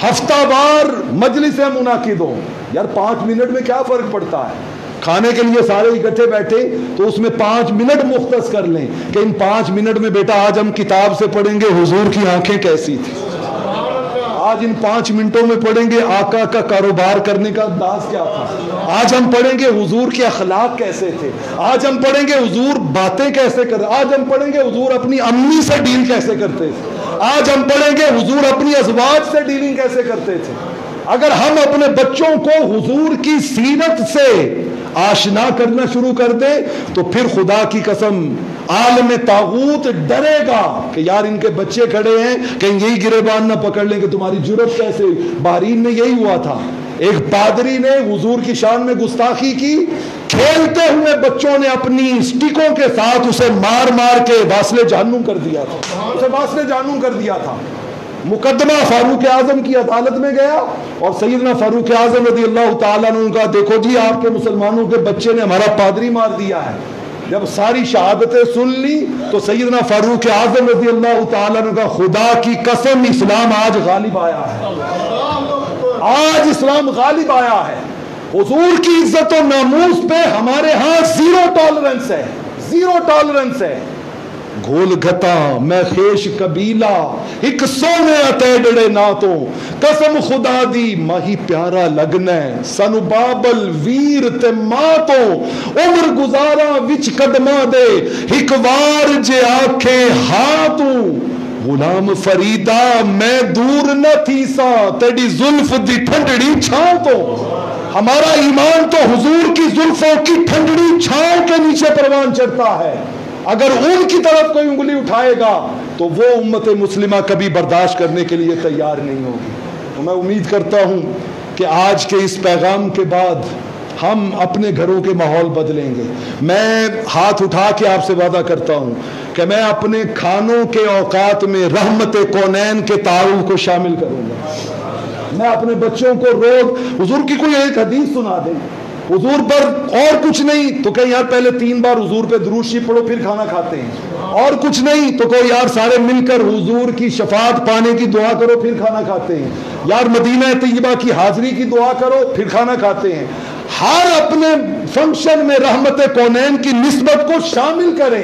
ہفتہ وار مجلسیں منعقد ہوں، یار 5 منٹ میں کیا فرق پڑتا ہے؟ کھانے کے لیے سارے اکٹھے بیٹھے تو اس میں 5 منٹ مختص کر لیں کہ ان 5 منٹ میں بیٹا آج ہم کتاب سے پڑھیں گے حضور کی آنکھیں کیسی تھی، آج ان 5 منٹوں میں پڑھیں گے آقا کا کاروبار کرنے کا انداز کیا تھا، آج ہم پڑھیں گے حضور کے اخلاق کیسے تھے، آج ہم پڑھیں گے حضور باتیں کیسے کرتے، آج ہم پڑھیں گے حضور اپنی امی سے ڈیل کیسے کرتے تھے، آج ہم پڑھیں گے حضور اپنی ازواج سے ڈیلنگ کیسے کرتے تھے۔ اگر ہم اپنے بچوں کو حضور کی سیرت سے آشنا کرنا شروع کر دیں تو پھر خدا کی قسم عالم طاغوت ڈرے گا کہ یار ان کے بچے کھڑے ہیں کہیں یہی گریبان نہ پکڑ لیں کہ تمہاری جرت کیسے ہوئی۔ بحرین میں یہی ہوا تھا، ایک پادری نے حضور کی شان میں گستاخی کی، کھیلتے ہوئے بچوں نے اپنی سٹکوں کے ساتھ اسے مار مار کے واصل جہنم کر دیا تھا، اسے واصل جہنم کر دیا تھا۔ مقدمہ فاروق اعظم کی عدالت میں گیا اور سیدنا فاروق اعظم رضی اللہ تعالیٰ عنہ کا دیکھو جی آپ کے مسلمانوں کے بچے نے ہمارا پادری مار دیا ہے۔ جب ساری شہادتیں سن لی تو سیدنا فاروق اعظم رضی اللہ تعالیٰ عنہ کا خدا کی قسم اسلام آج غالب آیا ہے، آج اسلام غالب آیا ہے۔ حضور کی عزت و ناموس پہ ہمارے ہاں 0 ٹالرنس ہے، 0 ٹالرنس ہے۔ گھول گھتا میں خیش قبیلہ ایک سونے اتےڈڑے ناتوں قسم خدا دی ماہی پیارا لگنا سانو بابل ویر تے ماتوں عمر گزارا وچ قدمہ دے ایک وار جے آکھے ہاتوں غلام فریدہ میں دور نہ تھیسا تیری زلف دی ٹھنڈڑی چھاؤں تو۔ ہمارا ایمان تو حضور کی زلفوں کی ٹھنڈڑی چھاؤں کے نیچے پروان چڑھتا ہے، اگر ان کی طرف کوئی انگلی اٹھائے گا تو وہ امت مسلمہ کبھی برداشت کرنے کے لیے تیار نہیں ہوگی۔ تو میں امید کرتا ہوں کہ آج کے اس پیغام کے بعد ہم اپنے گھروں کے ماحول بدلیں گے۔ میں ہاتھ اٹھا کے آپ سے وعدہ کرتا ہوں کہ میں اپنے کھانوں کے اوقات میں رحمت کونین کے تعارف کو شامل کروں گا۔ میں اپنے بچوں کو روز حضور کی کوئی ایک حدیث سنا دیں، حضور پر اور کچھ نہیں تو کہ یار پہلے 3 بار حضور پہ درود شریف پڑھو پھر کھانا کھاتے ہیں. اور کچھ نہیں تو کوئی یار سارے مل کر حضور کی شفاعت پانے کی دعا کرو پھر کھانا کھاتے ہیں. یار مدینہ طیبہ کی حاضری کی دعا کرو پھر کھانا کھاتے ہیں. ہر اپنے فنکشن میں رحمت کونین کی نسبت کو شامل کریں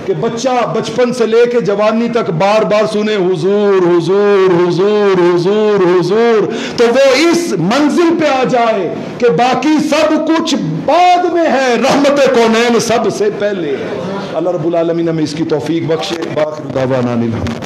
کہ بچہ بچپن سے لے کے جوانی تک بار بار سنے حضور حضور حضور حضور حضور, تو وہ اس منزل پہ آ جائے کہ باقی سب کچھ بعد میں ہے, رحمت کونین سب سے پہلے ہے. اللہ رب العالمین ہمیں اس کی توفیق بخشے. باخر دعوانا الحمد.